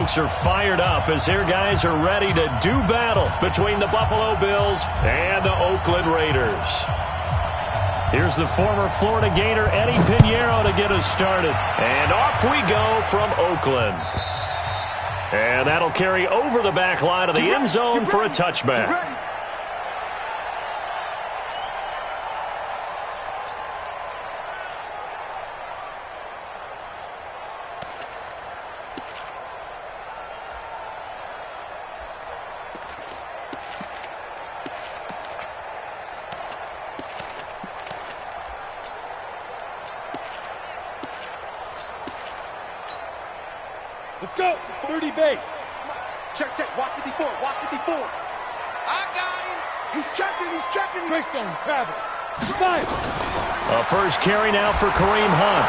Are fired up as their guys are ready to do battle between the Buffalo Bills and the Oakland Raiders. Here's the former Florida Gator Eddie Pinheiro to get us started. And off we go from Oakland. And that'll carry over the back line of the end zone for a touchback. Let's go. 30 base. Check. Watch 54. I got him. He's checking. Greystone travel. Fire. A first carry now for Kareem Hunt.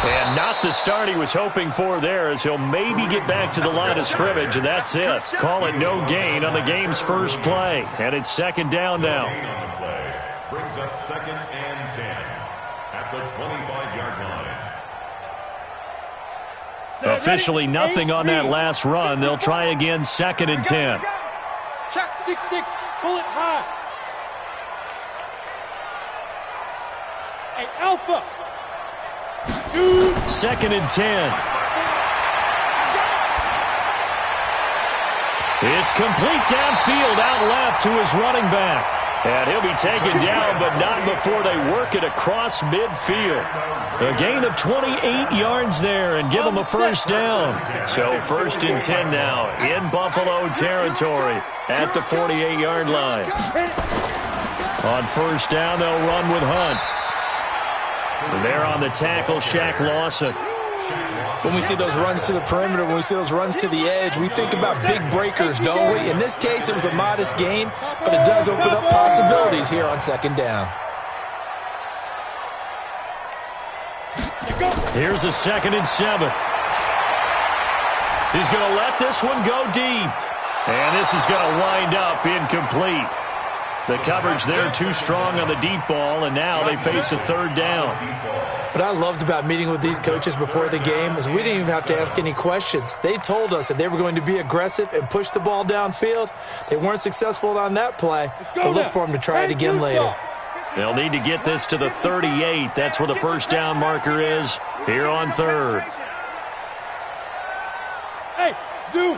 And not the start he was hoping for there, as he'll maybe get back to the line of scrimmage, and that's it. Call it no gain on the game's first play. And it's second down now. Brings up 2nd and 10 at the 25-yard line. Officially nothing on that last run. They'll try again, 2nd and 10. Check 6-6. Pull it high. Hey, Alpha. 2nd and 10. It's complete downfield, out left to his running back. And he'll be taken down, but not before they work it across midfield. A gain of 28 yards there and give them a first down. So 1st and 10 now in Buffalo territory at the 48-yard line. On first down, they'll run with Hunt. And there on the tackle, Shaq Lawson. When we see those runs to the perimeter, when we see those runs to the edge, we think about big breakers, don't we? In this case, it was a modest gain, but it does open up possibilities here on 2nd down. Here's a 2nd and 7. He's going to let this one go deep. And this is going to wind up incomplete. The coverage there too strong on the deep ball, and now they face a 3rd down. What I loved about meeting with these coaches before the game is we didn't even have to ask any questions. They told us that they were going to be aggressive and push the ball downfield. They weren't successful on that play, but look for them to try it again later. They'll need to get this to the 38. That's where the first down marker is here on 3rd. Hey, zoom.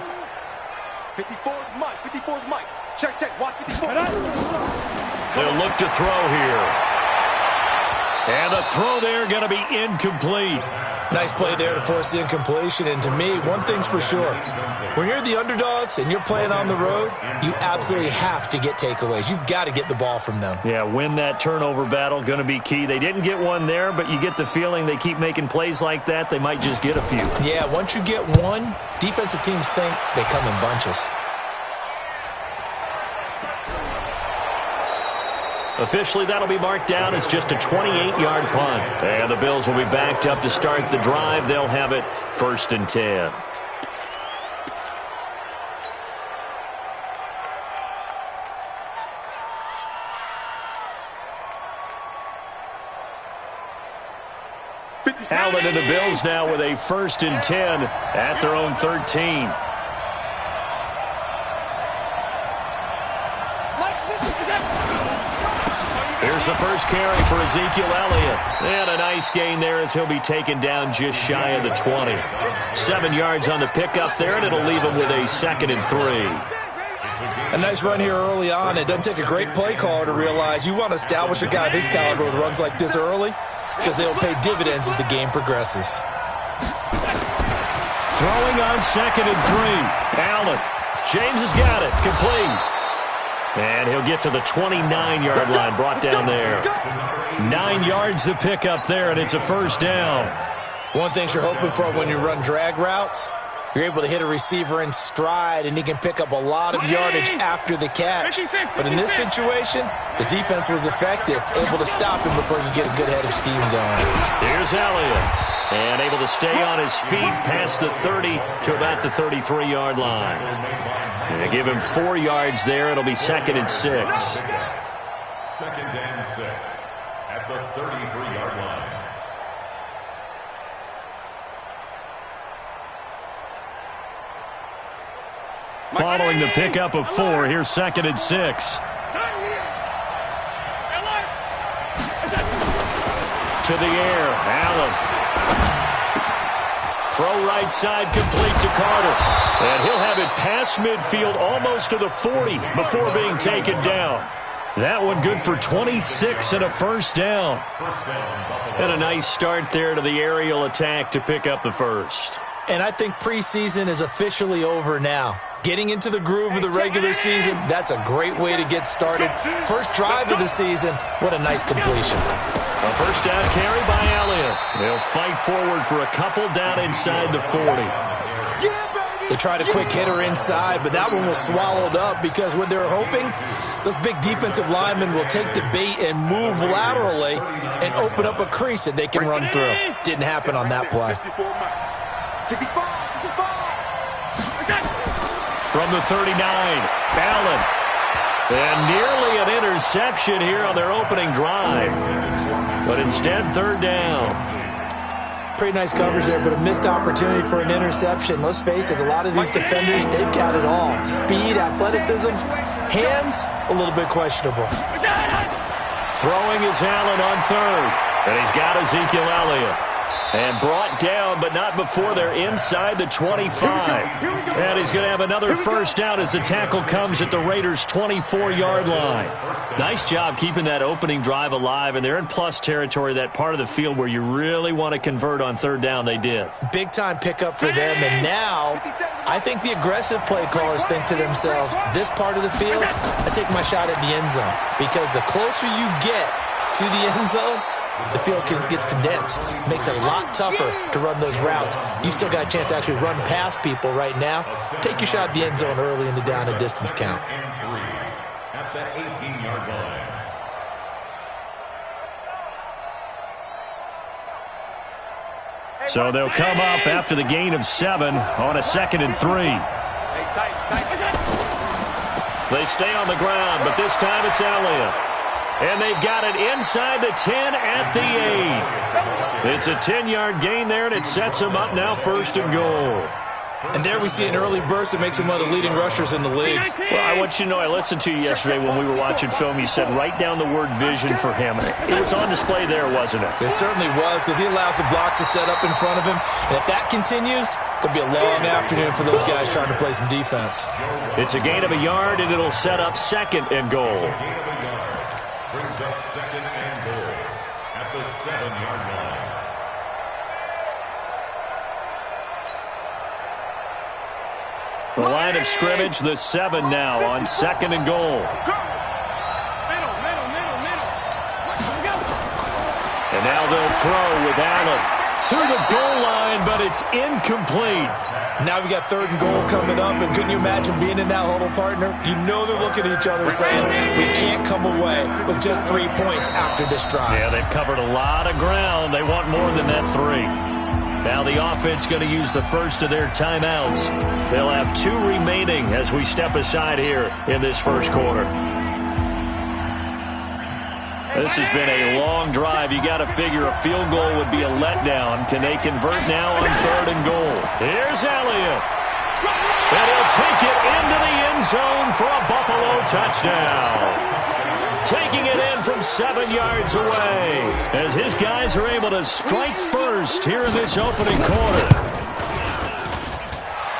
54's Mike. Check. Watch 54. They'll look to throw here. And the throw there going to be incomplete. Nice play there to force the incompletion. And to me, one thing's for sure. When you're the underdogs and you're playing on the road, you absolutely have to get takeaways. You've got to get the ball from them. Yeah, win that turnover battle, going to be key. They didn't get one there, but you get the feeling they keep making plays like that, they might just get a few. Yeah, once you get one, defensive teams think they come in bunches. Officially, that'll be marked down as just a 28-yard punt. And the Bills will be backed up to start the drive. They'll have it 1st and 10. Allen and the Bills now with a 1st and 10 at their own 13. Here's the first carry for Ezekiel Elliott. And a nice gain there as he'll be taken down just shy of the 20. 7 yards on the pickup there, and it'll leave him with a 2nd and 3. A nice run here early on. It doesn't take a great play caller to realize you want to establish a guy of his caliber with runs like this early because they'll pay dividends as the game progresses. Throwing on 2nd and 3. Allen. James has got it. Complete. And he'll get to the 29-yard line, brought down there. 9 yards to pick up there, and it's a first down. One thing you're hoping for when you run drag routes, you're able to hit a receiver in stride, and he can pick up a lot of yardage after the catch. But in this situation, the defense was effective, able to stop him before you get a good head of steam going. Here's Elliott. And able to stay on his feet past the 30 to about the 33-yard line. And they give him 4 yards there. It'll be 2nd and 6. 2nd and 6 at the 33-yard line. Following the pickup of 4, here's 2nd and 6. To the air, Allen. Throw right side complete to Carter. And he'll have it past midfield almost to the 40 before being taken down. That one good for 26 and a first down. And a nice start there to the aerial attack to pick up the first. And I think preseason is officially over now. Getting into the groove of the regular season, that's a great way to get started. First drive of the season, what a nice completion. A first down carry by Elliott. They'll fight forward for a couple down inside the 40. They tried a quick hitter inside, but that one was swallowed up because what they were hoping, those big defensive linemen will take the bait and move laterally and open up a crease that they can run through. Didn't happen on that play. From the 39, Allen. And nearly an interception here on their opening drive. But instead, 3rd down. Pretty nice coverage there, but a missed opportunity for an interception. Let's face it, a lot of these defenders, they've got it all. Speed, athleticism, hands, a little bit questionable. Throwing is Allen on 3rd. And he's got Ezekiel Elliott. And brought down, but not before they're inside the 25. And he's going to have another first down as the tackle comes at the Raiders' 24-yard line. Nice job keeping that opening drive alive, and they're in plus territory, that part of the field where you really want to convert on 3rd down. They did. Big-time pickup for them, and now I think the aggressive play callers think to themselves, this part of the field, I take my shot at the end zone. Because the closer you get to the end zone, the field gets condensed. Makes it a lot tougher to run those routes. You still got a chance to actually run past people right now. Take your shot at the end zone early in the down and distance count. At the 18-yard line. So they'll come up after the gain of 7 on a 2nd and 3. They stay on the ground, but this time it's Elliott. And they've got it inside the 10 at the 8. It's a 10-yard gain there, and it sets them up now 1st and goal. And there we see an early burst that makes him one of the leading rushers in the league. Well, I want you to know, I listened to you yesterday when we were watching film. You said write down the word vision for him. It was on display there, wasn't it? It certainly was, because he allows the blocks to set up in front of him. And if that continues, it'll be a long afternoon for those guys trying to play some defense. It's a gain of a yard, and it'll set up 2nd and goal. Brings up 2nd and goal at the 7-yard line. The line of scrimmage, the 7 now on 2nd and goal. And now they'll throw with Allen to the goal line, but it's incomplete. Now we got 3rd and goal coming up, and couldn't you imagine being in that huddle, partner? You know they're looking at each other saying, we can't come away with just 3 points after this drive. Yeah, they've covered a lot of ground. They want more than that 3. Now the offense going to use the first of their timeouts. They'll have 2 remaining as we step aside here in this first quarter. This has been a long drive. You got to figure a field goal would be a letdown. Can they convert now on 3rd and goal? Here's Elliott. And he'll take it into the end zone for a Buffalo touchdown. Taking it in from 7 yards away as his guys are able to strike first here in this opening quarter.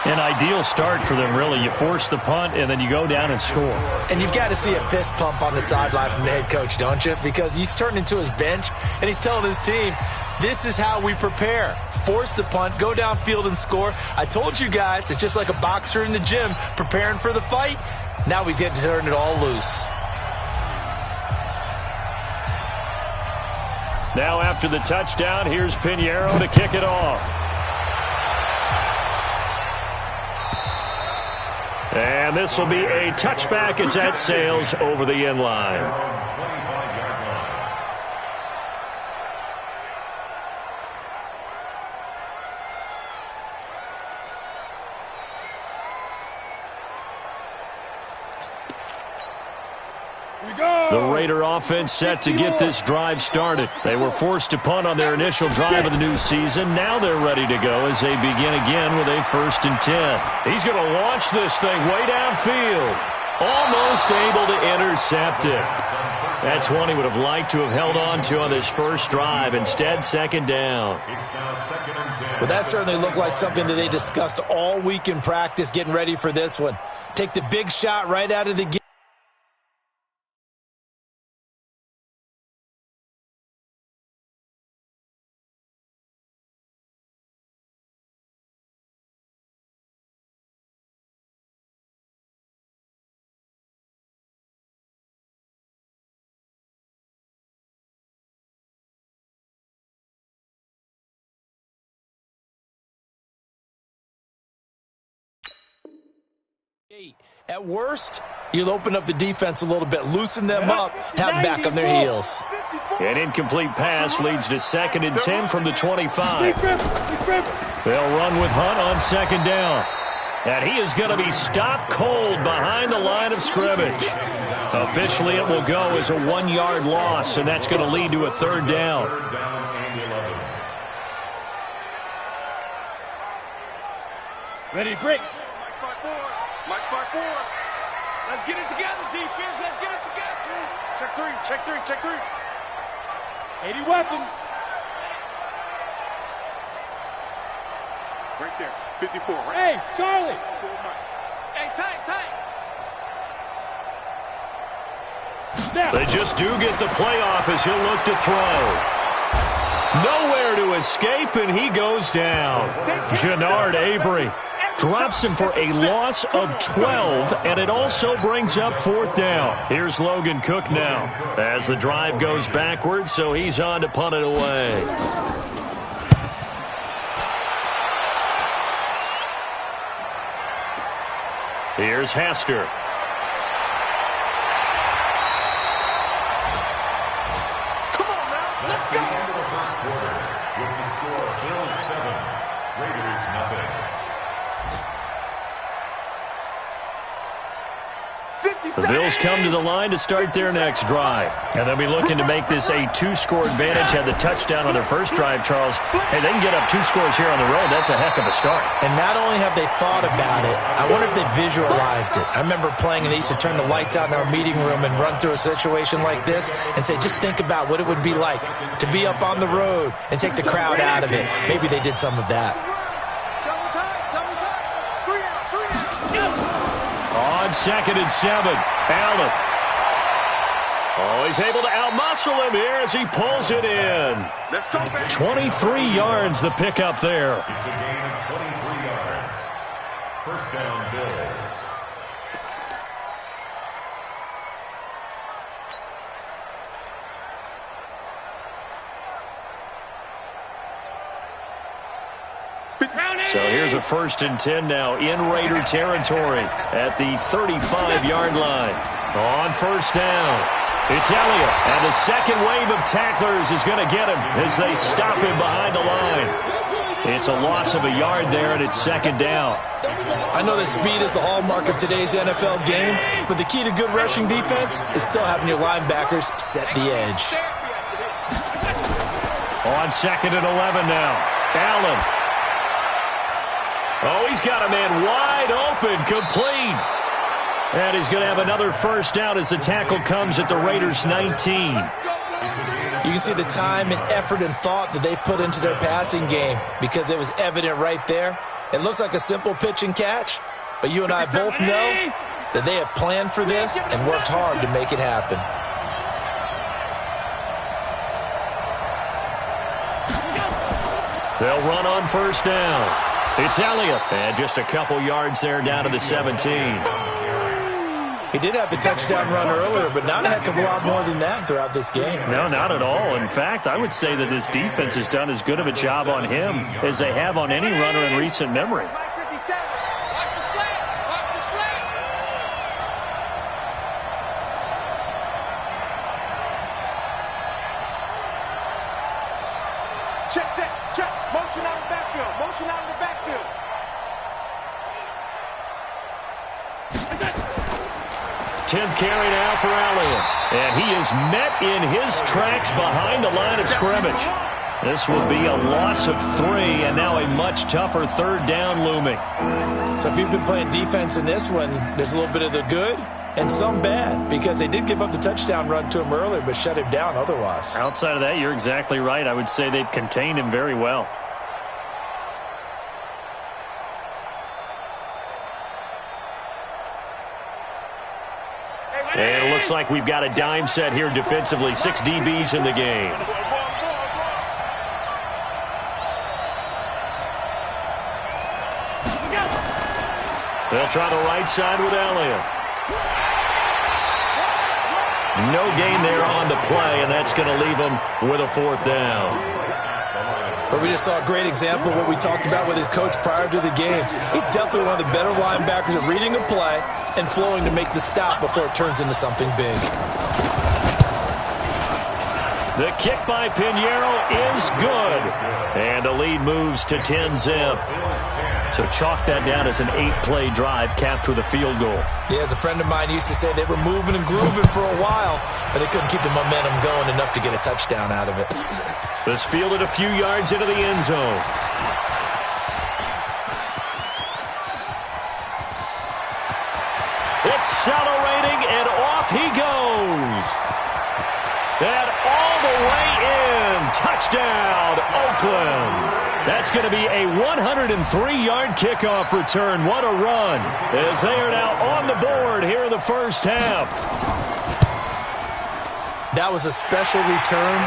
An ideal start for them, really. You force the punt, and then you go down and score. And you've got to see a fist pump on the sideline from the head coach, don't you? Because he's turning into his bench, and he's telling his team, this is how we prepare. Force the punt, go downfield and score. I told you guys, it's just like a boxer in the gym preparing for the fight. Now we get to turn it all loose. Now after the touchdown, here's Pinheiro to kick it off. And this will be a touchback as that sails over the end line. Here we go. The Raider offense set to get this drive started. They were forced to punt on their initial drive of the new season. Now they're ready to go as they begin again with a 1st and 10. He's going to launch this thing way downfield. Almost able to intercept it. That's one he would have liked to have held on to on this first drive. Instead, 2nd down. Well, that certainly looked like something that they discussed all week in practice, getting ready for this one. Take the big shot right out of the gate. At worst, you'll open up the defense a little bit, loosen them up, have them back on their heels. An incomplete pass leads to 2nd and 10 from the 25. They'll run with Hunt on 2nd down. And he is going to be stopped cold behind the line of scrimmage. Officially, it will go as a 1-yard loss, and that's going to lead to a 3rd down. Ready to break. Mike 5-4. Let's get it together, defense. Let's get it together. Check 3, check 3, check 3. 80 weapons. Right there, 54, right? Hey, Charlie. Hey, tight. Now. They just do get the playoff as he'll look to throw. Nowhere to escape, and he goes down. Jannard Avery drops him for a loss of 12, and it also brings up 4th down. Here's Logan Cook now as the drive goes backwards, so he's on to punt it away. Here's Hester. Come on now, let's go. End of the first quarter with the score Bills 7, Raiders nothing. The Bills come to the line to start their next drive. And they'll be looking to make this a 2-score advantage. Had the touchdown on their first drive, Charles. Hey, they can get up 2 scores here on the road. That's a heck of a start. And not only have they thought about it, I wonder if they visualized it. I remember playing and they used to turn the lights out in our meeting room and run through a situation like this and say, just think about what it would be like to be up on the road and take the crowd out of it. Maybe they did some of that. On 2nd and 7, Allen. Oh, he's able to outmuscle him here as he pulls it in. 23 yards the pickup there. It's a gain of 23 yards. 1st down, Bills. So here's a 1st and 10 now in Raider territory at the 35-yard line. On 1st down, it's Elliott. And the second wave of tacklers is going to get him as they stop him behind the line. It's a loss of a yard there, and it's 2nd down. I know that speed is the hallmark of today's NFL game, but the key to good rushing defense is still having your linebackers set the edge. On 2nd and 11 now, Allen. Oh, he's got a man wide open, complete. And he's going to have another 1st down as the tackle comes at the Raiders' 19. You can see the time and effort and thought that they put into their passing game because it was evident right there. It looks like a simple pitch and catch, but you and I both know that they have planned for this and worked hard to make it happen. They'll run on 1st down. It's Elliott. And just a couple yards there down to the 17. He did have the touchdown run earlier, but not a heck of a lot more than that throughout this game. No, not at all. In fact, I would say that this defense has done as good of a job on him as they have on any runner in recent memory. Watch the slant. Watch the slant. Check. Motion out of the backfield. 10th carry now for Elliott. And he is met in his tracks behind the line of scrimmage. This will be a loss of 3, and now a much tougher 3rd down looming. So if you've been playing defense in this one, there's a little bit of the good and some bad, because they did give up the touchdown run to him earlier, but shut him down otherwise. Outside of that, you're exactly right. I would say they've contained him very well. And it looks like we've got a dime set here defensively. 6 DBs in the game. They'll try the right side with Elliott. No gain there on the play, and that's going to leave them with a 4th down. But we just saw a great example of what we talked about with his coach prior to the game. He's definitely one of the better linebackers at reading a play and flowing to make the stop before it turns into something big. The kick by Pinheiro is good. And the lead moves to 10-zip. So chalk that down as an 8-play drive capped with a field goal. Yeah, as a friend of mine used to say, they were moving and grooving for a while, but they couldn't keep the momentum going enough to get a touchdown out of it. This fielded a few yards into the end zone. Accelerating, and off he goes. And all the way in. Touchdown, Oakland. That's going to be a 103-yard kickoff return. What a run, as they are now on the board here in the first half. That was a special return,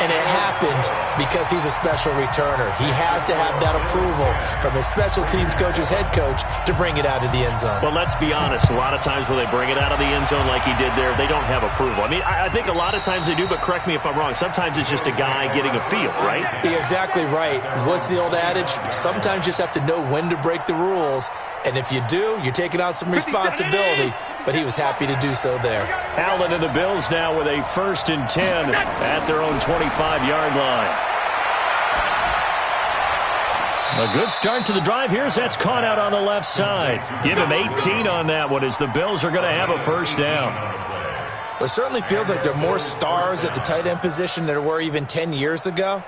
and it happened because he's a special returner. He has to have that approval from his special teams coach's head coach to bring it out of the end zone. But let's be honest, a lot of times when they bring it out of the end zone like he did there, they don't have approval. I mean, I think a lot of times they do, but correct me if I'm wrong. Sometimes it's just a guy getting a feel, right? You're exactly right. What's the old adage? Sometimes you just have to know when to break the rules. And if you do, you're taking on some responsibility. But he was happy to do so there. Allen and the Bills now with a 1st and 10 at their own 25-yard line. A good start to the drive here as that's caught out on the left side. Give him 18 on that one as the Bills are going to have a 1st down. Well, it certainly feels like there are more stars at the tight end position than there were even 10 years ago.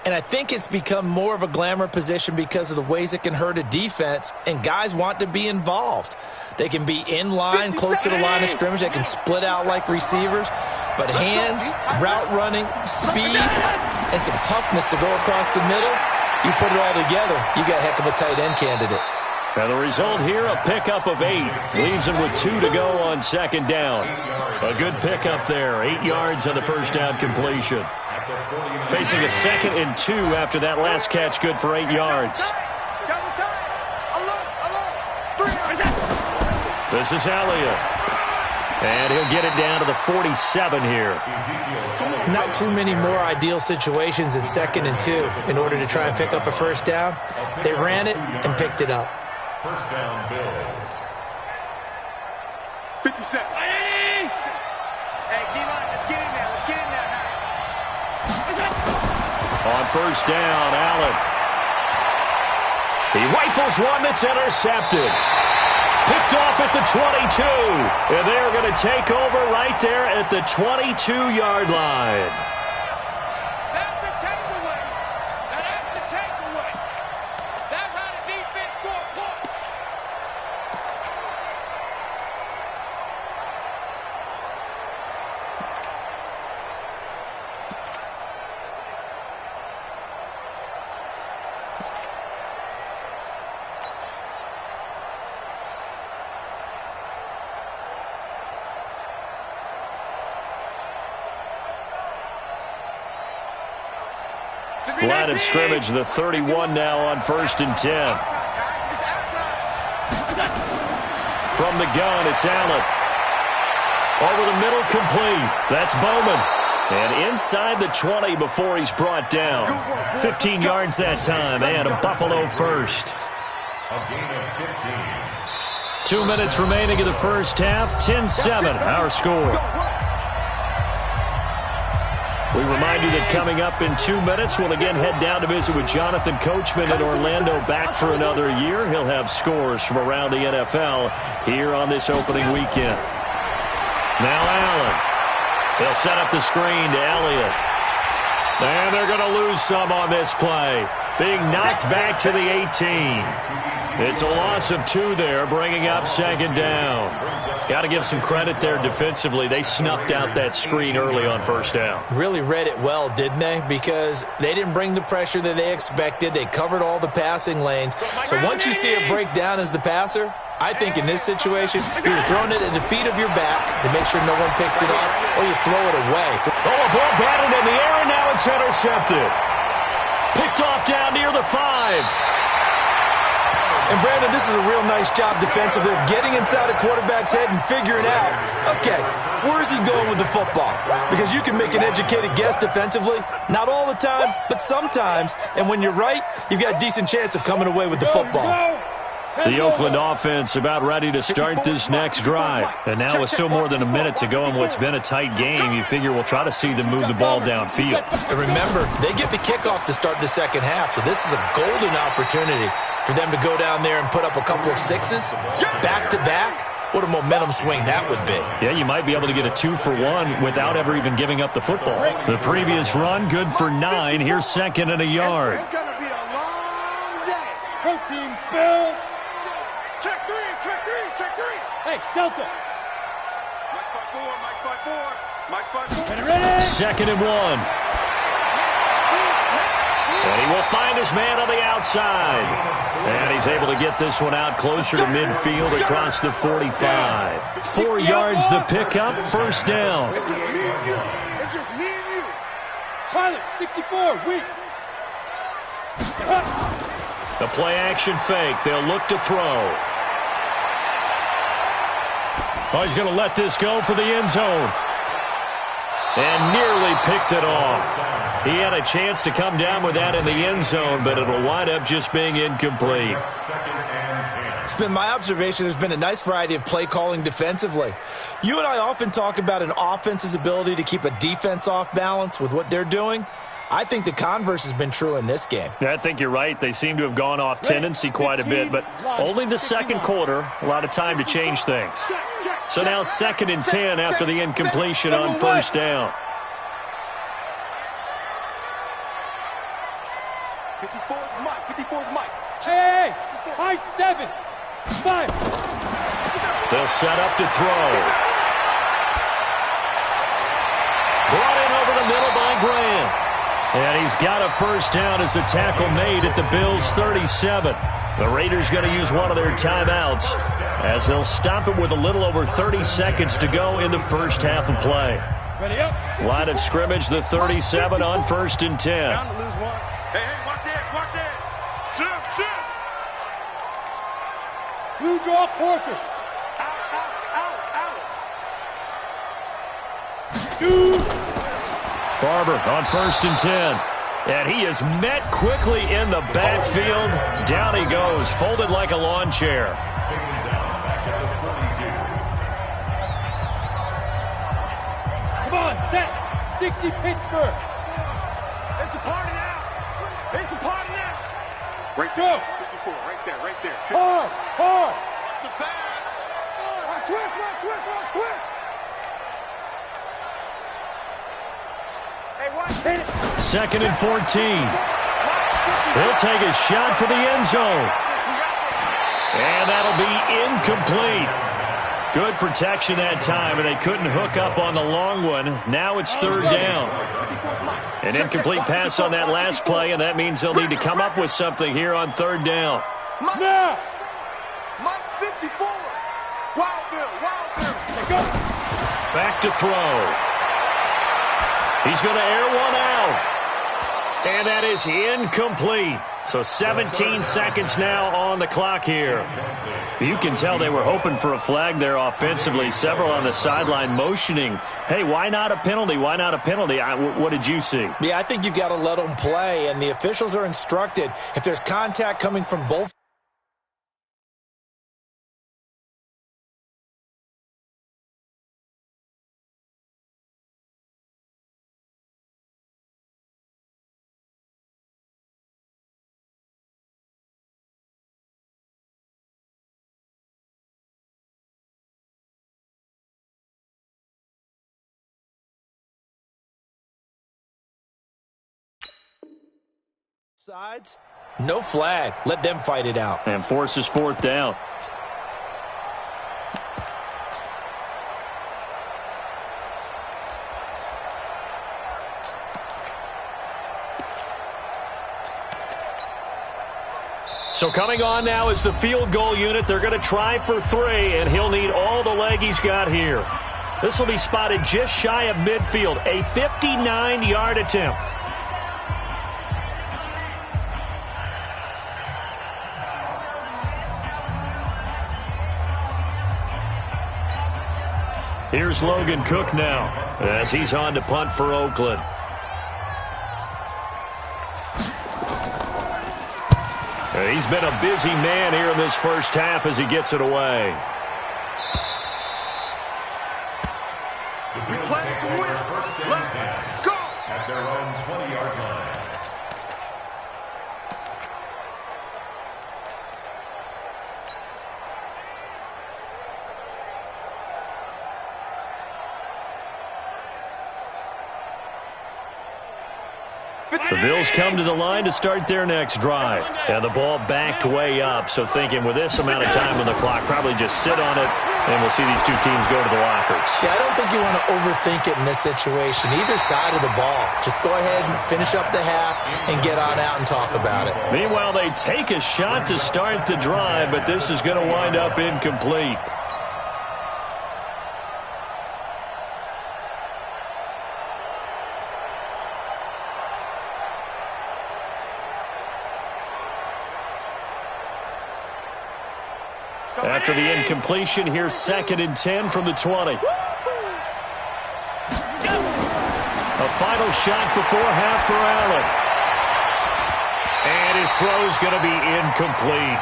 And I think it's become more of a glamour position because of the ways it can hurt a defense, and guys want to be involved. They can be in line, close to the line of scrimmage. They can split out like receivers. But hands, route running, speed, and some toughness to go across the middle, you put it all together, you got a heck of a tight end candidate. Now the result here, a pickup of 8. Leaves him with 2 to go on 2nd down. A good pickup there. 8 yards on the 1st down completion. Facing a 2nd and 2 after that last catch, good for 8 yards. This is Elliott. And he'll get it down to the 47 here. Not too many more ideal situations in 2nd and 2 in order to try and pick up a 1st down. They ran it and picked it up. 1st down, Bills. 57. Hey, D-line, let's get in there. Let's get in there now. On 1st down, Allen. He rifles one that's intercepted. Picked off at the 22. And they're going to take over right there at the 22-yard line. That's a takeaway. That's a takeaway. That's how the defense scored points. Line of scrimmage, the 31 now on 1st and 10. From the gun, it's Allen. Over the middle, complete. That's Bowman. And inside the 20 before he's brought down. 15 yards that time, and a Buffalo 1st. A gain of 15. 2 minutes remaining in the first half. 10-7, our score. We remind you that coming up in 2 minutes, we'll again head down to visit with Jonathan Coachman in Orlando, back for another year. He'll have scores from around the NFL here on this opening weekend. Now Allen. They'll set up the screen to Elliott. And they're going to lose some on this play. Being knocked back to the 18. It's a loss of 2 there, bringing up second down. Got to give some credit there defensively. They snuffed out that screen early on first down. Really read it well, didn't they? Because they didn't bring the pressure that they expected. They covered all the passing lanes. So once you see it break down as the passer, I think in this situation, you're throwing it at the feet of your back to make sure no one picks it up, or you throw it away. Oh, a ball batted in the air, and now it's intercepted. Picked off down near the 5. And, Brandon, this is a real nice job defensively of getting inside a quarterback's head and figuring out, okay, where's he going with the football? Because you can make an educated guess defensively, not all the time, but sometimes. And when you're right, you've got a decent chance of coming away with the football. The Oakland offense about ready to start this next drive. And now with still more than a minute to go in what's been a tight game, you figure we'll try to see them move the ball downfield. And remember, they get the kickoff to start the second half, so this is a golden opportunity for them to go down there and put up a couple of 6s back-to-back. What a momentum swing that would be. Yeah, you might be able to get a 2-for-1 without ever even giving up the football. The previous run, good for 9. Here's second and a yard. It's going to be a long day. Protein spill. Check 3, check 3, check 3. Hey, Delta. Mike by 4, Mike by 4, Mike by 4. Ready, ready. Second and 1. And he will find his man on the outside. And he's able to get this one out closer to midfield across the 45. 4 yards the pickup, first down. It's just me and you. It's just me and you. Pilot, 64, weak. The play action fake. They'll look to throw. Oh, he's going to let this go for the end zone. And nearly picked it off. He had a chance to come down with that in the end zone, but it'll wind up just being incomplete. It's been my observation there's been a nice variety of play calling defensively. You and I often talk about an offense's ability to keep a defense off balance with what they're doing. I think the converse has been true in this game. I think you're right. They seem to have gone off tendency quite a bit, but only the second quarter, a lot of time to change things. So now second and 10 after the incompletion on first down. 54's Mike, 54's Mike. Hey, high 7. 5. They'll set up to throw. Brought in over the middle by Grant. And he's got a first down as the tackle made at the Bills' 37. The Raiders going to use one of their timeouts as they'll stop it with a little over 30 seconds to go in the first half of play. Ready up. Line of scrimmage, the 37 on first and 10. Down to lose one. Hey, watch it, watch it. Shift, shift. Blue draw quarter. Out. Shoot. Barber on first and 10. And he is met quickly in the backfield. Down he goes, folded like a lawn chair. Come on, set. 60 Pittsburgh. It's a party now. It's a party now. Right Go. there. 54, right there, right there. Hard, hard. Watch the pass. Watch, switch. Hey, watch it. Second and 14. He'll take a shot for the end zone. And that'll be incomplete. Good protection that time, and they couldn't hook up on the long one. Now it's third down. An incomplete pass on that last play, and that means they'll need to come up with something here on third down. Now. Mike 54. Wild Bill. Back to throw. He's going to air one out. And that is incomplete. So 17 seconds now on the clock here. You can tell they were hoping for a flag there offensively. Several on the sideline motioning. Hey, why not a penalty? Why not a penalty? What did you see? Yeah, I think you've got to let them play, and the officials are instructed if there's contact coming from both Sides, no flag. Let them fight it out. And forces fourth down. So coming on now is the field goal unit. They're going to try for 3, and he'll need all the leg he's got here. This will be spotted just shy of midfield, a 59-yard attempt. Here's Logan Cook now as he's on to punt for Oakland. He's been a busy man here in this first half as he gets it away. We play to win. Let's go. At their own 20-yard line. The Bills come to the line to start their next drive. And the ball backed way up, so thinking with this amount of time on the clock, probably just sit on it, and we'll see these two teams go to the lockers. Yeah, I don't think you want to overthink it in this situation. Either side of the ball. Just go ahead and finish up the half and get on out and talk about it. Meanwhile, they take a shot to start the drive, but this is going to wind up incomplete. After the incompletion, here's 2nd and 10 from the 20. A final shot before half for Allen. And his throw is going to be incomplete.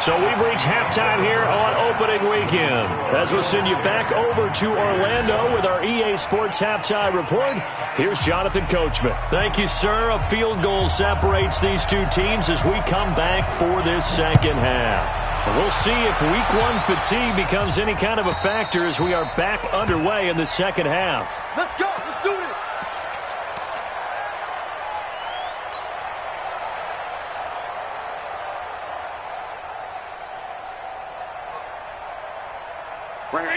So we've reached halftime here on opening weekend. As we'll send you back over to Orlando with our EA Sports Halftime Report, here's Jonathan Coachman. Thank you, sir. A field goal separates these two teams as we come back for this second half. We'll see if week 1 fatigue becomes any kind of a factor as we are back underway in the second half. Let's go. Let's do this.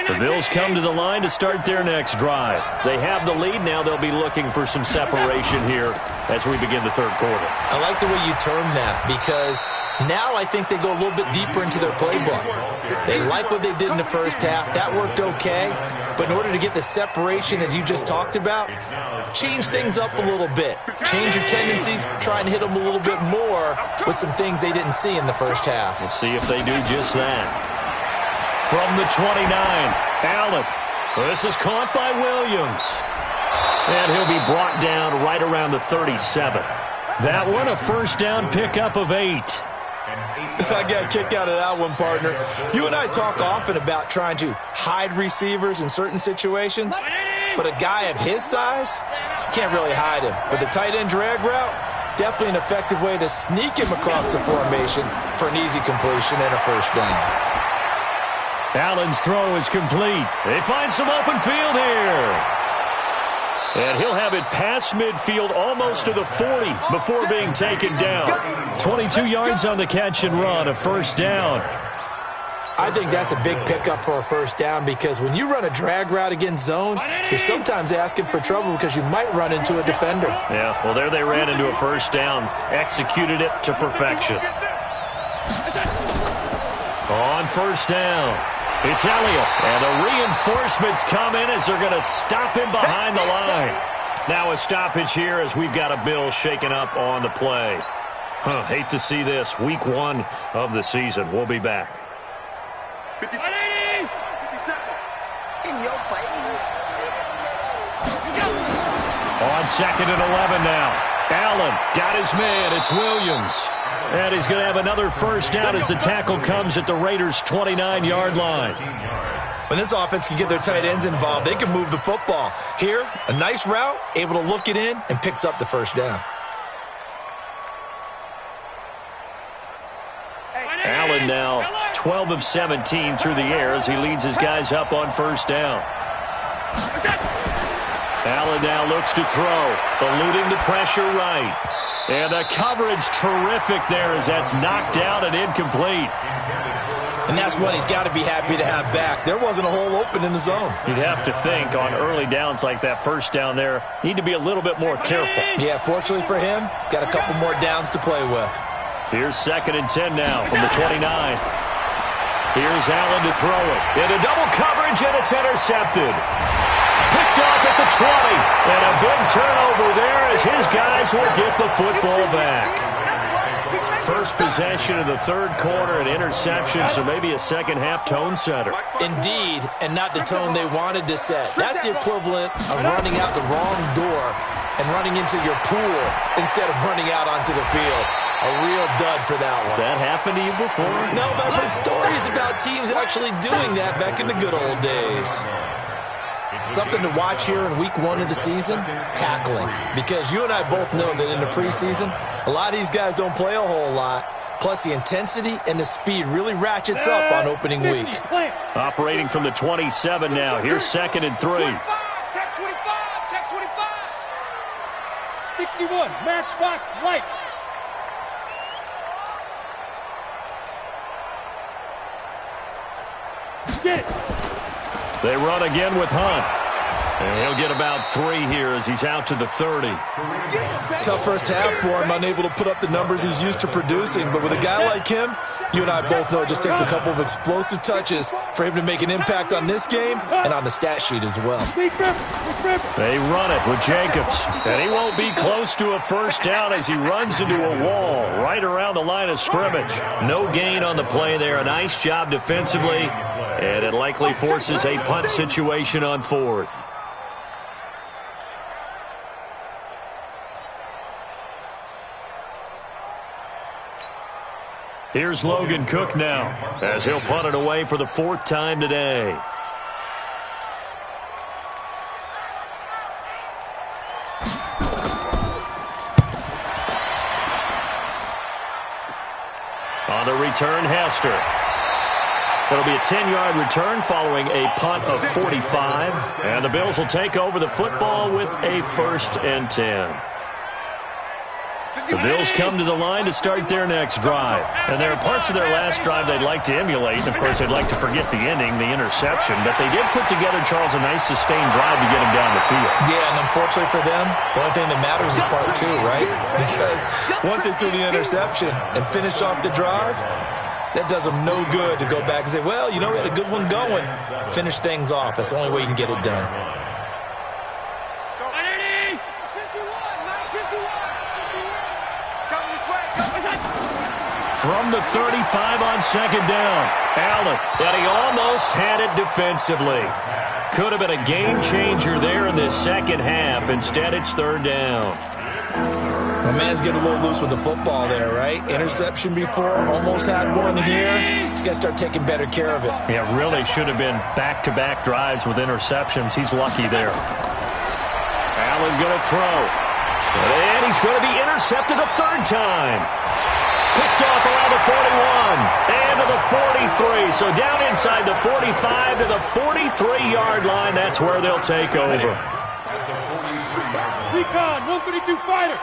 The Bills come to the line to start their next drive. They have the lead. Now they'll be looking for some separation here as we begin the third quarter. I like the way you termed that because now I think they go a little bit deeper into their playbook. They like what they did in the first half. That worked okay. But in order to get the separation that you just talked about, change things up a little bit. Change your tendencies. Try and hit them a little bit more with some things they didn't see in the first half. We'll see if they do just that. From the 29, Allen. This is caught by Williams. And he'll be brought down right around the 37. That one, a first down pickup of 8. I got a kick out of that one, partner. You and I talk often about trying to hide receivers in certain situations, but a guy of his size, can't really hide him. But the tight end drag route, definitely an effective way to sneak him across the formation for an easy completion and a first down. Allen's throw is complete. They find some open field here. And he'll have it past midfield almost to the 40 before being taken down. 22 yards on the catch and run, a first down. I think that's a big pickup for a first down because when you run a drag route against zone, you're sometimes asking for trouble because you might run into a defender. Yeah, well, there they ran into a first down. Executed it to perfection. On first down, it's Elliott. And the reinforcements come in as they're going to stop him behind the line. Now a stoppage here as we've got a Bill shaken up on the play. Hate to see this. Week 1 of the season. We'll be back. 57. In your face. On 2nd and 11 now. Allen got his man. It's Williams. And he's going to have another first down as the tackle comes at the Raiders' 29-yard line. When this offense can get their tight ends involved, they can move the football. Here, a nice route, able to look it in, and picks up the first down. Allen now 12 of 17 through the air as he leads his guys up on first down. Allen now looks to throw, eluding the pressure right. And the coverage terrific there as that's knocked down and incomplete. And that's one he's got to be happy to have back. There wasn't a hole open in the zone. You'd have to think on early downs like that first down there, need to be a little bit more careful. Yeah, fortunately for him, got a couple more downs to play with. Here's 2nd and 10 now from the 29. Here's Allen to throw it. Into double coverage, and it's intercepted. Picked off at the 20. And a big turnover there as his guys will get the football back. First possession of the third quarter, an interception, so maybe a second-half tone setter. Indeed, and not the tone they wanted to set. That's the equivalent of running out the wrong door and running into your pool instead of running out onto the field. A real dud for that one. Has that happened to you before? No, but I've heard stories about teams actually doing that back in the good old days. Something to watch here in week 1 of the season, tackling. Because you and I both know that in the preseason, a lot of these guys don't play a whole lot. Plus, the intensity and the speed really ratchets up on opening week. Operating from the 27 now. Here's 2nd and 3. Check 25, check 25. 61, matchbox lights. Get it. They run again with Hunt. And he'll get about 3 here as he's out to the 30. Tough first half for him, unable to put up the numbers he's used to producing. But with a guy like him, you and I both know it just takes a couple of explosive touches for him to make an impact on this game and on the stat sheet as well. They run it with Jacobs. And he won't be close to a first down as he runs into a wall right around the line of scrimmage. No gain on the play there. A nice job defensively. And it likely forces a punt situation on 4th. Here's Logan Cook now as he'll punt it away for the 4th time today. On the return, Hester. It'll be a 10-yard return following a punt of 45. And the Bills will take over the football with a 1st and 10. The Bills come to the line to start their next drive. And there are parts of their last drive they'd like to emulate. And, of course, they'd like to forget the ending, the interception. But they did put together, Charles, a nice sustained drive to get him down the field. Yeah, and unfortunately for them, the only thing that matters is part 2, right? Because once they threw the interception and finished off the drive, that does them no good to go back and say, well, you know, we had a good one going. Finish things off. That's the only way you can get it done. From the 35 on 2nd down, Allen, and he almost had it defensively. Could have been a game changer there in this second half. Instead, it's 3rd down. My man's getting a little loose with the football there, right? Interception before, almost had one here. He's got to start taking better care of it. Yeah, really should have been back-to-back drives with interceptions. He's lucky there. Allen going to throw. And he's going to be intercepted a 3rd time. Picked off around the 41 and to the 43. So down inside the 45 to the 43-yard line. That's where they'll take over. Recon, 132 fighter.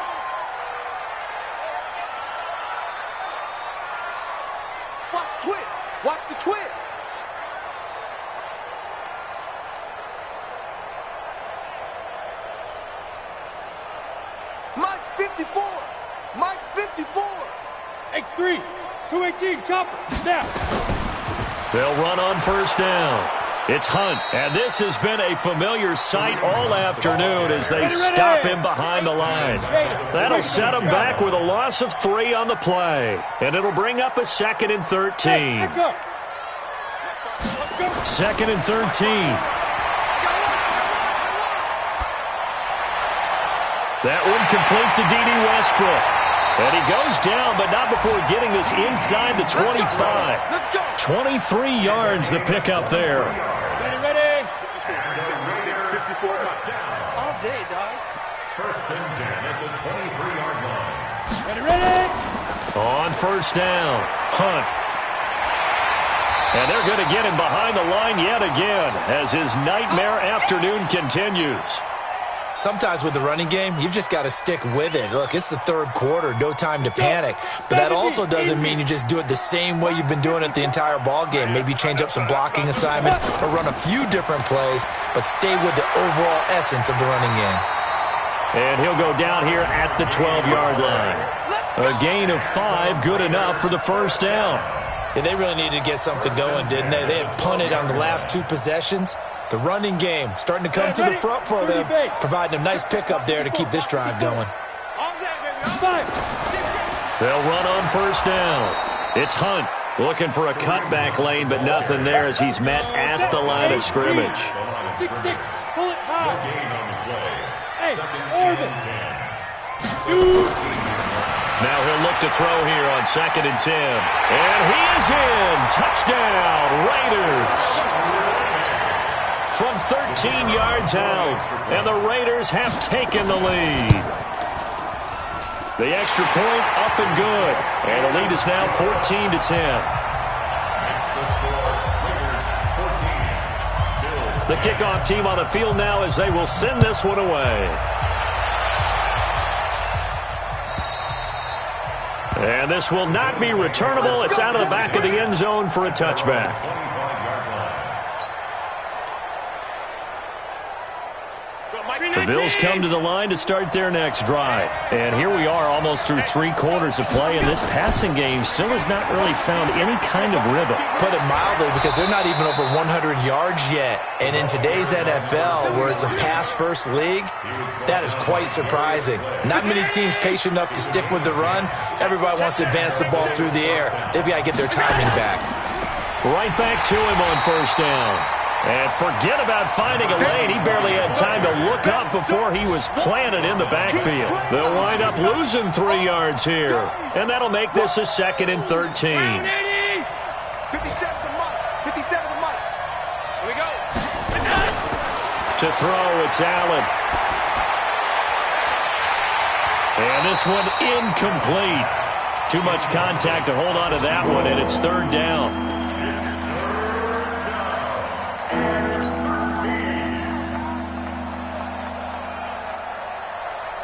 Watch the twist. Watch the twist. Mike's 54. Mike's 54. X3, 218, chopper, snap. They'll run on 1st down. It's Hunt, and this has been a familiar sight all afternoon as they stop him behind the line. That'll set him back with a loss of 3 on the play, and it'll bring up a 2nd and 13. 2nd and 13. That one complete to D.D. Westbrook. And he goes down, but not before getting this inside the 25. 23 yards the pickup there. Ready. 54 all day, dog. 1st and 10 at the 23-yard line. Ready. On 1st down, Hunt. And they're going to get him behind the line yet again as his nightmare afternoon continues. Sometimes with the running game, you've just got to stick with it. Look, it's the third quarter, no time to panic. But that also doesn't mean you just do it the same way you've been doing it the entire ball game. Maybe change up some blocking assignments or run a few different plays, but stay with the overall essence of the running game. And he'll go down here at the 12-yard line. A gain of 5, good enough for the first down. Yeah, they really needed to get something going, didn't they? They had punted on the last 2 possessions. The running game starting to come to the front for them, providing a nice pickup there to keep this drive going. They'll run on first down. It's Hunt looking for a cutback lane, but nothing there as he's met at the line of scrimmage. 6-6, pull it high. Hey, orbit. Now he'll look to throw here on 2nd and 10. And he is in. Touchdown, Raiders. From 13 yards out, and the Raiders have taken the lead. The extra point up and good, and the lead is now 14-10. The kickoff team on the field now as they will send this one away. And this will not be returnable. It's out of the back of the end zone for a touchback. The Bills come to the line to start their next drive. And here we are almost through 3 quarters of play, and this passing game still has not really found any kind of rhythm. Put it mildly, because they're not even over 100 yards yet. And in today's NFL, where it's a pass-first league, that is quite surprising. Not many teams patient enough to stick with the run. Everybody wants to advance the ball through the air. They've got to get their timing back. Right back to him on first down. And forget about finding a lane. He barely had time to look up before he was planted in the backfield. They'll wind up losing 3 yards here. And that'll make this a 2nd and 13. 57 to Mike. 57 to Mike. Here we go. To throw, it's Allen. And this one incomplete. Too much contact to hold on to that one, and it's 3rd down.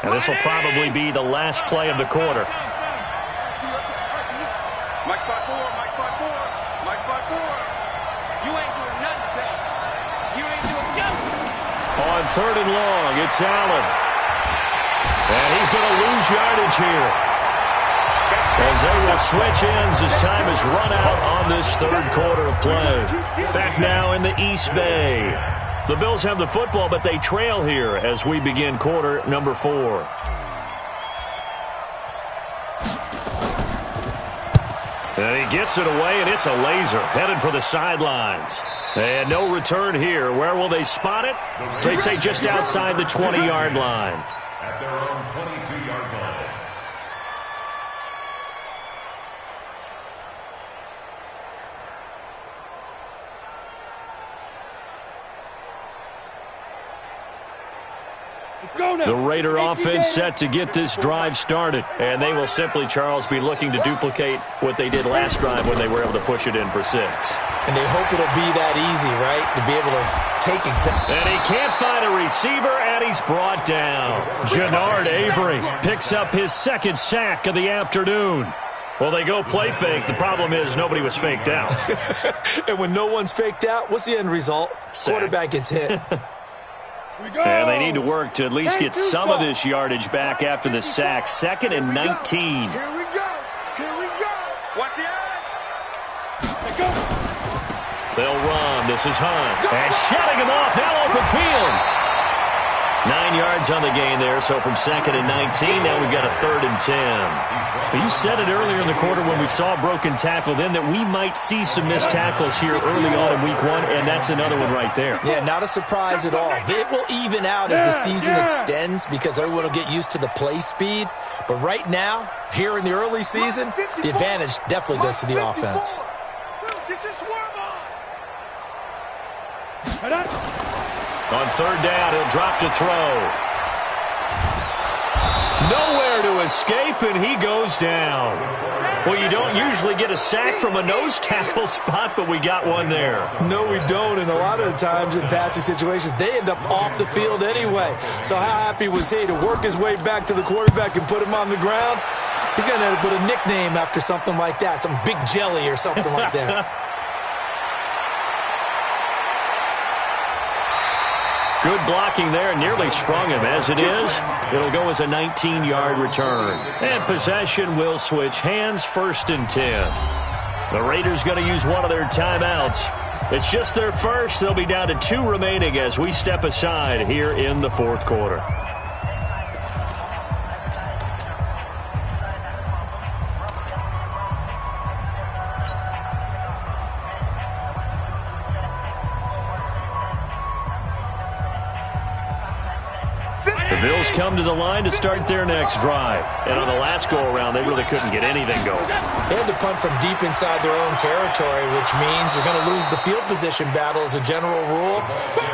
And this will probably be the last play of the quarter. Mike 5-4, Mike 5-4, Mike 5-4. You ain't doing nothing today. You ain't doing nothing. On 3rd and long, it's Allen. And he's going to lose yardage here, as they will switch ends as time is run out on this 3rd quarter of play. Back now in the East Bay. The Bills have the football, but they trail here as we begin quarter number 4. And he gets it away, and it's a laser headed for the sidelines. And no return here. Where will they spot it? They say just outside the 20-yard line. At their own 22-yard line. The Raider offense set to get this drive started. And they will simply, Charles, be looking to duplicate what they did last drive when they were able to push it in for 6. And they hope it'll be that easy, right? To be able to take And he can't find a receiver, and he's brought down. Jannard Avery picks up his 2nd sack of the afternoon. Well, they go play fake. The problem is nobody was faked out. And when no one's faked out, what's the end result? Sack. Quarterback gets hit. And they need to work to at least get some of this yardage back after the sack. 2nd and 19. Here we go. Here we go. Watch the eye. They'll run. This is Hunt. And shutting him off. Now open field. 9 yards on the gain there. So from 2nd and 19, now we've got a 3rd and 10. You said it earlier in the quarter when we saw a broken tackle then that we might see some missed tackles here early on in week 1, and that's another one right there. Yeah, not a surprise at all. It will even out as the season extends because everyone will get used to the play speed. But right now, here in the early season, the advantage definitely goes to the offense. Get your swerve on. On 3rd down, he'll drop to throw. Nowhere to escape, and he goes down. Well, you don't usually get a sack from a nose tackle spot, but we got one there. No, we don't, and a lot of the times in passing situations, they end up off the field anyway. So how happy was he to work his way back to the quarterback and put him on the ground? He's going to have to put a nickname after something like that, some Big Jelly or something like that. Good blocking there, nearly sprung him. As it is, it'll go as a 19-yard return. And possession will switch hands, 1st and 10. The Raiders going to use one of their timeouts. It's just their first. They'll be down to 2 remaining as we step aside here in the 4th quarter. The Bills come to the line to start their next drive. And on the last go-around, they really couldn't get anything going. They had to punt from deep inside their own territory, which means you're going to lose the field position battle as a general rule.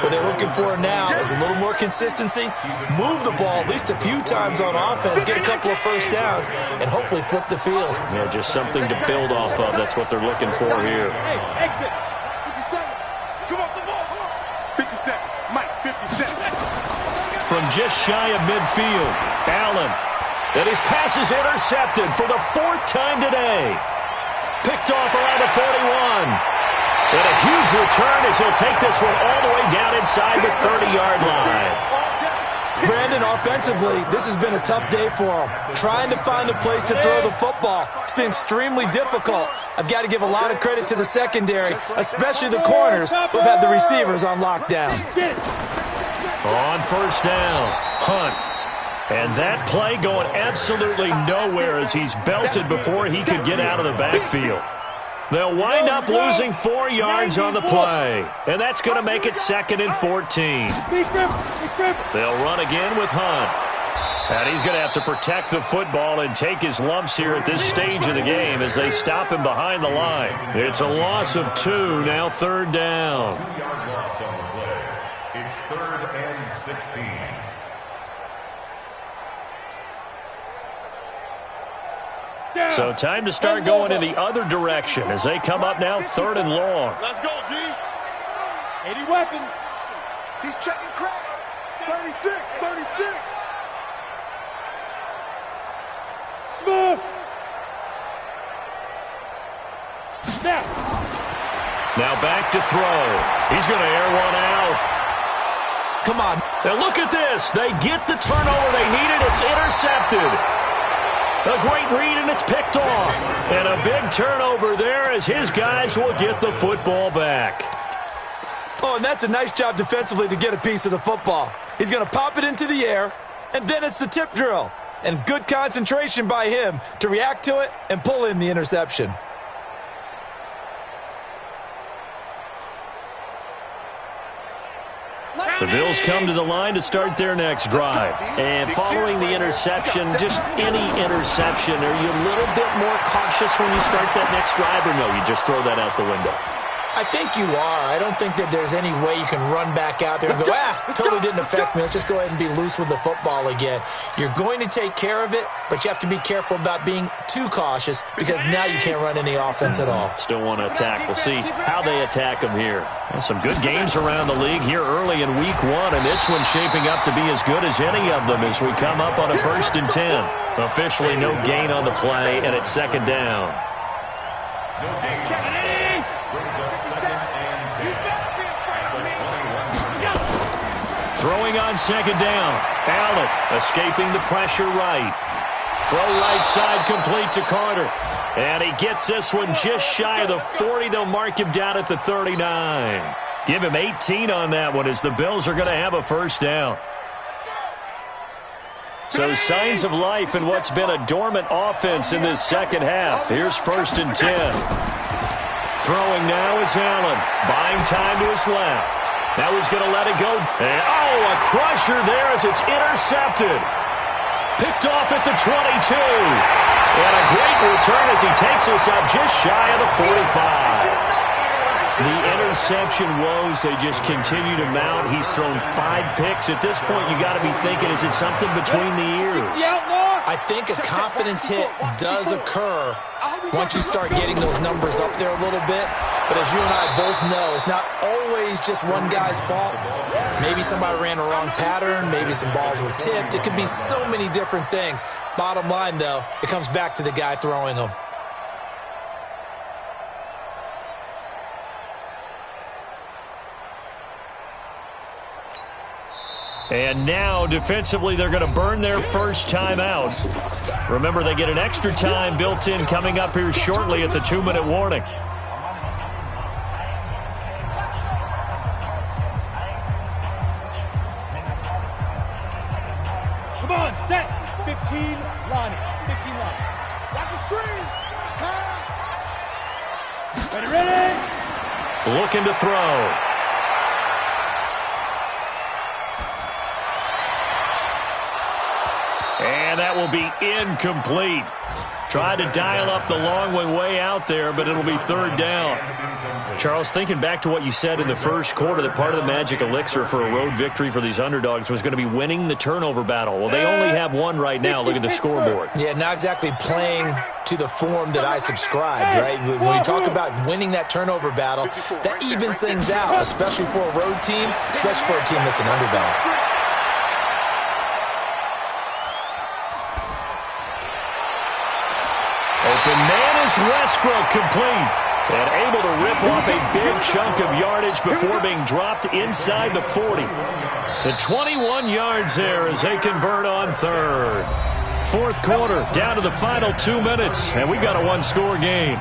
What they're looking for now is a little more consistency, move the ball at least a few times on offense, get a couple of first downs, and hopefully flip the field. Yeah, just something to build off of. That's what they're looking for here. Hey, exit. 57. Come off the ball. 57. Mike, 57. From just shy of midfield, Allen. And his pass is intercepted for the 4th time today. Picked off around the 41. And a huge return as he'll take this one all the way down inside the 30-yard line. Brandon, offensively, this has been a tough day for him. Trying to find a place to throw the football. It's been extremely difficult. I've got to give a lot of credit to the secondary, especially the corners who've had the receivers on lockdown. On 1st down, Hunt. And that play going absolutely nowhere as he's belted before he could get out of the backfield. They'll wind up losing 4 yards on the play. And that's going to make it 2nd and 14. They'll run again with Hunt. And he's going to have to protect the football and take his lumps here at this stage of the game as they stop him behind the line. It's a loss of 2, now 3rd down. 2-yard loss on the play. It's 3rd and 16. So time to start going in the other direction as they come up now 3rd and long. Let's go, D. 80 weapon. He's checking crack. 36, 36. Smith. Snap. Now back to throw. He's going to air one out. Come on. Now look at this. They get the turnover they needed. It's intercepted. A great read, and it's picked off. And a big turnover there as his guys will get the football back. Oh, and that's a nice job defensively to get a piece of the football. He's going to pop it into the air, and then it's the tip drill. And good concentration by him to react to it and pull in the interception. The Bills come to the line to start their next drive. And following the interception, just any interception, are you a little bit more cautious when you start that next drive, or no, you just throw that out the window? I think you are. I don't think that there's any way you can run back out there and go, totally didn't affect me. Let's just go ahead and be loose with the football again. You're going to take care of it, but you have to be careful about being too cautious because now you can't run any offense at all. Still want to attack. We'll see how they attack them here. Well, some good games around the league here early in week 1, and this one's shaping up to be as good as any of them as we come up on a 1st and 10. Officially no gain on the play, and it's 2nd down. No gain on the play. Brings up 2nd and 10. Throwing on 2nd down. Allen escaping the pressure right. Throw right side complete to Carter. And he gets this one just shy of the 40. They'll mark him down at the 39. Give him 18 on that one as the Bills are going to have a 1st down. So signs of life in what's been a dormant offense in this 2nd half. Here's 1st and 10. Throwing now is Allen. Buying time to his left. Now he's going to let it go. And, a crusher there as it's intercepted. Picked off at the 22. And a great return as he takes this up just shy of the 45. The interception woes, they just continue to mount. He's thrown 5 picks. At this point, you got to be thinking, is it something between the ears? I think a confidence hit does occur once you start getting those numbers up there a little bit. But as you and I both know, it's not always just one guy's fault. Maybe somebody ran a wrong pattern. Maybe some balls were tipped. It could be so many different things. Bottom line, though, it comes back to the guy throwing them. And now, defensively, they're going to burn their first time out. Remember, they get an extra time built in coming up here shortly at the 2-minute warning. Come on, set. 15, Lonnie. 15, Lonnie. Watch the screen. Pass. Ready. Looking to throw. And that will be incomplete. Tried to dial up the long way out there, but it'll be third down. Charles, thinking back to what you said in the first quarter, that part of the magic elixir for a road victory for these underdogs was going to be winning the turnover battle. Well, they only have one right now. Look at the scoreboard. Yeah, not exactly playing to the form that I subscribed, right? When you talk about winning that turnover battle, that evens things out, especially for a road team, especially for a team that's an underdog. Open man is Westbrook, complete. And able to rip off a big chunk of yardage before being dropped inside the 40. The 21 yards there as they convert on third. Fourth quarter, down to the final 2 minutes, and we've got a one-score game.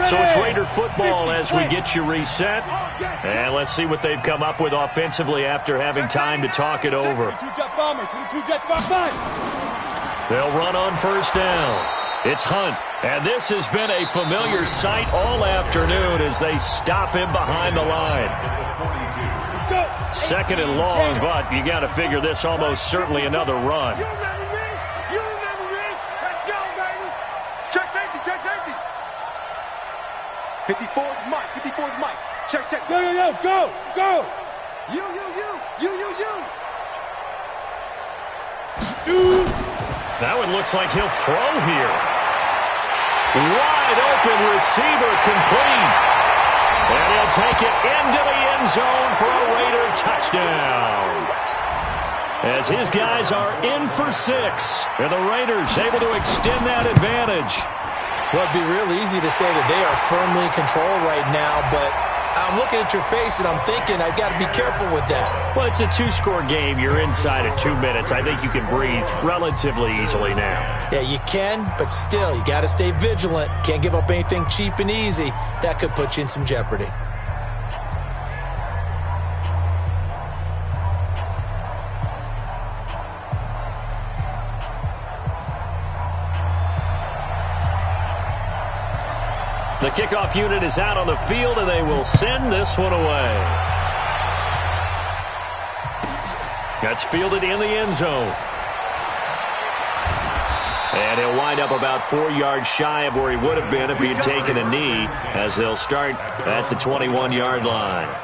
So it's Raider football as we get you reset. And let's see what they've come up with offensively after having time to talk it over. They'll run on first down. It's Hunt, and this has been a familiar sight all afternoon as they stop him behind the line. Second and long, but you got to figure this almost certainly another run. You remember me? You remember me? Let's go, baby. Check safety, check safety. 54's Mike, 54's Mike. Check. Go. You. That one looks like he'll throw here. Wide open receiver, complete. And he'll take it into the end zone for a Raider touchdown. As his guys are in for 6. And the Raiders able to extend that advantage. Well, it'd be real easy to say that they are firmly in control right now, but I'm looking at your face and I'm thinking I've got to be careful with that. Well, it's a 2-score game. You're inside of 2 minutes. I think you can breathe relatively easily now. Yeah, you can, but still, you got to stay vigilant. Can't give up anything cheap and easy. That could put you in some jeopardy. The kickoff unit is out on the field, and they will send this one away. That's fielded in the end zone. And he'll wind up about 4 yards shy of where he would have been if he had taken a knee, as they'll start at the 21-yard line.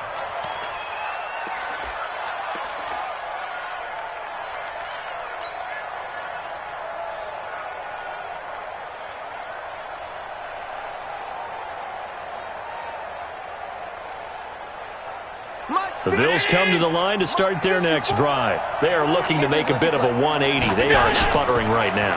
The Bills come to the line to start their next drive. They are looking to make a bit of a 180. They are sputtering right now.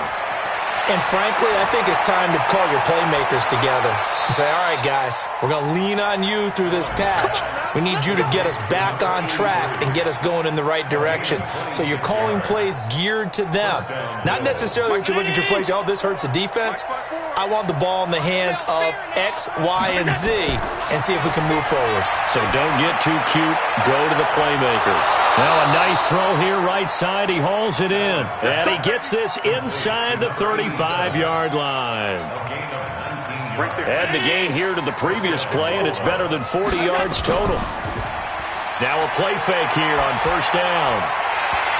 And frankly, I think it's time to call your playmakers together and say, all right, guys, we're going to lean on you through this patch. We need you to get us back on track and get us going in the right direction. So you're calling plays geared to them. Not necessarily that you look at your plays, oh, this hurts the defense. I want the ball in the hands of X, Y, and Z and see if we can move forward. So don't get too cute. Go to the playmakers. Now a nice throw here right side. He hauls it in. And he gets this inside the 35-yard line. Add the gain here to the previous play, and it's better than 40 yards total. Now a play fake here on first down.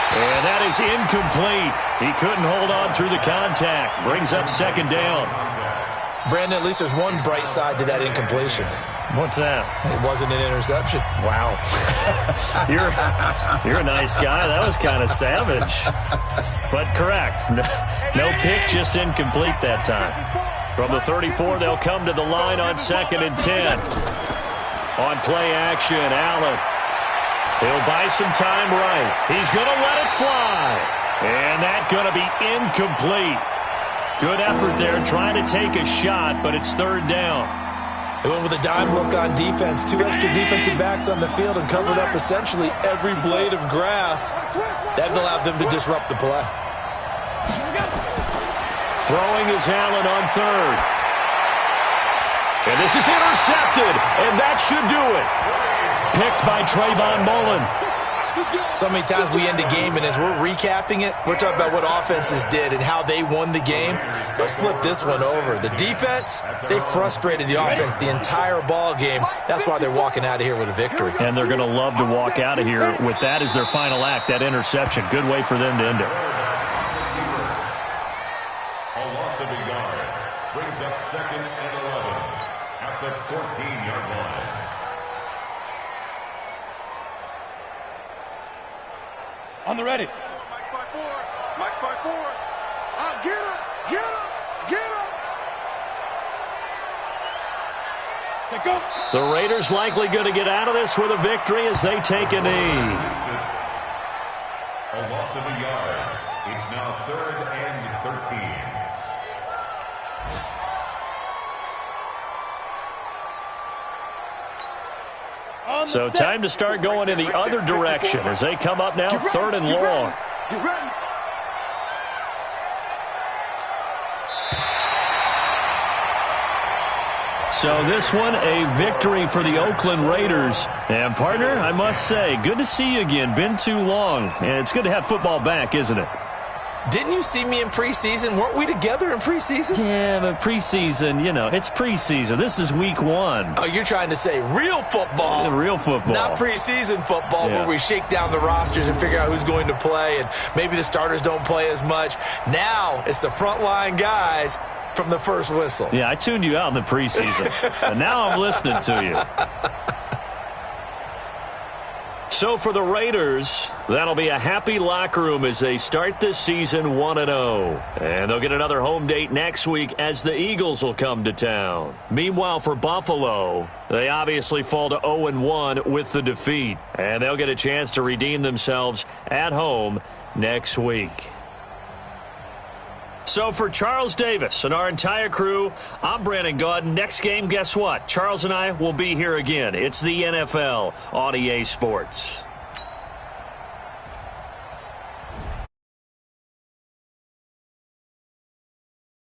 And that is incomplete. He couldn't hold on through the contact. Brings up second down. Brandon, at least there's one bright side to that incompletion. What's that? It wasn't an interception. Wow. You're a nice guy. That was kind of savage. But correct. No pick, just incomplete that time. From the 34, they'll come to the line on 2nd and 10. On play action, Allen. He'll buy some time right. He's going to let it fly. And that's going to be incomplete. Good effort there trying to take a shot, but it's 3rd down. They went with a dime look on defense. 2 extra defensive backs on the field and covered up essentially every blade of grass. That allowed them to disrupt the play. Throwing is Allen on 3rd. And this is intercepted, and that should do it. Picked by Trayvon Mullen. So many times we end a game, and as we're recapping it, we're talking about what offenses did and how they won the game. Let's flip this one over. The defense, they frustrated the offense the entire ball game. That's why they're walking out of here with a victory. And they're going to love to walk out of here with that as their final act, that interception. Good way for them to end it. A loss of a yard brings up 2nd and 11 at the 14-yard line. On the ready. Mike by 4. Mike by 4. Get him. Get him. Get him. Say go. The Raiders likely going to get out of this with a victory as they take a knee. A loss of a yard. It's now 3rd and 13. So time to start going in the other direction as they come up now 3rd and long. Get ready. So this one, a victory for the Oakland Raiders. And, partner, I must say, good to see you again. Been too long. And it's good to have football back, isn't it? Didn't you see me in preseason? Weren't we together in preseason? Yeah, but preseason, you know, it's preseason. This is week 1. Oh, you're trying to say real football. Yeah, real football. Not preseason football where we shake down the rosters and figure out who's going to play, and maybe the starters don't play as much. Now it's the frontline guys from the first whistle. Yeah, I tuned you out in the preseason. And now I'm listening to you. So for the Raiders, that'll be a happy locker room as they start this season 1-0. And they'll get another home date next week as the Eagles will come to town. Meanwhile, for Buffalo, they obviously fall to 0-1 with the defeat. And they'll get a chance to redeem themselves at home next week. So for Charles Davis and our entire crew, I'm Brandon Gaudin. Next game, guess what? Charles and I will be here again. It's the NFL on EA Sports.